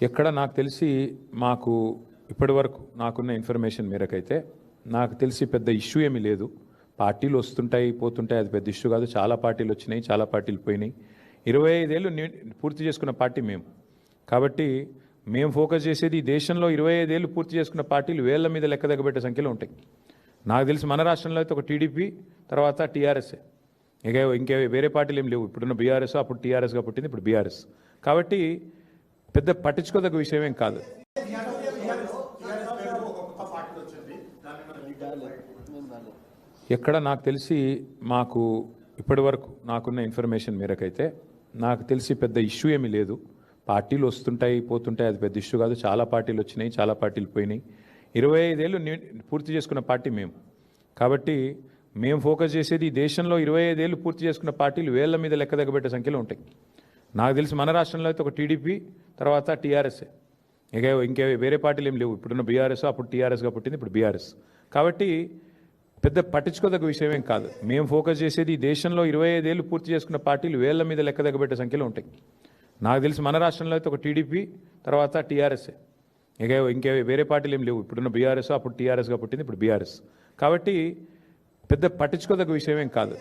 ఎక్కడ నాకు తెలిసి మాకు ఇప్పటివరకు నాకున్న ఇన్ఫర్మేషన్ మేరకైతే నాకు తెలిసి పెద్ద ఇష్యూ ఏమీ లేదు. పార్టీలు వస్తుంటాయి పోతుంటాయి, అది పెద్ద ఇష్యూ కాదు. చాలా పార్టీలు వచ్చినాయి, చాలా పార్టీలు పోయినాయి. 25 ఏళ్ళు పూర్తి చేసుకున్న పార్టీ మేము. కాబట్టి మేము ఫోకస్ చేసేది ఈ దేశంలో 25 ఏళ్ళు పూర్తి చేసుకున్న పార్టీలు వేళ్ల మీద లెక్క దగ్గబెట్టే సంఖ్యలో ఉంటాయి. నాకు తెలిసి మన రాష్ట్రంలో అయితే ఒక టీడీపీ, తర్వాత టీఆర్ఎస్, ఇంకే వేరే పార్టీలు ఏం లేవు. ఇప్పుడున్న బీఆర్ఎస్, అప్పుడు టీఆర్ఎస్గా పుట్టింది, ఇప్పుడు బీఆర్ఎస్. కాబట్టి పెద్ద పట్టించుకోదగ్గ విషయం ఏం కాదు. ఎక్కడ నాకు తెలిసి మాకు ఇప్పటివరకు నాకున్న ఇన్ఫర్మేషన్ మేరకైతే నాకు తెలిసి పెద్ద ఇష్యూ ఏమీ లేదు. పార్టీలు వస్తుంటాయి పోతుంటాయి, అది పెద్ద ఇష్యూ కాదు. చాలా పార్టీలు వచ్చినాయి, చాలా పార్టీలు పోయినాయి. 25 ఏళ్ళు పూర్తి చేసుకున్న పార్టీ మేము. కాబట్టి మేము ఫోకస్ చేసేది ఈ దేశంలో 25 ఏళ్ళు పూర్తి చేసుకున్న పార్టీలు వేళ్ల మీద లెక్క దగ్గబెట్టే సంఖ్యలో ఉంటాయి. నాకు తెలిసి మన రాష్ట్రంలో అయితే ఒక టీడీపీ, తర్వాత టీఆర్ఎస్, ఇంకే వేరే పార్టీలు ఏం లేవు. ఇప్పుడున్న బీఆర్ఎస్, అప్పుడు టీఆర్ఎస్గా పుట్టింది, ఇప్పుడు బీఆర్ఎస్. కాబట్టి పెద్ద పట్టించుకోదగ్గ విషయం ఏం కాదు. మేము ఫోకస్ చేసేది ఈ దేశంలో 25 ఏళ్ళు పూర్తి చేసుకున్న పార్టీలు వేళ్ల మీద లెక్క దగ్గబెట్టే సంఖ్యలో ఉంటాయి. నాకు తెలిసి మన రాష్ట్రంలో అయితే ఒక టీడీపీ, తర్వాత టీఆర్ఎస్, ఇంకే వేరే పార్టీలు ఏం లేవు. ఇప్పుడున్న బీఆర్ఎస్, అప్పుడు టీఆర్ఎస్గా పుట్టింది, ఇప్పుడు బీఆర్ఎస్. కాబట్టి పెద్ద పట్టించుకోదగ్గ విషయం ఏం కాదు.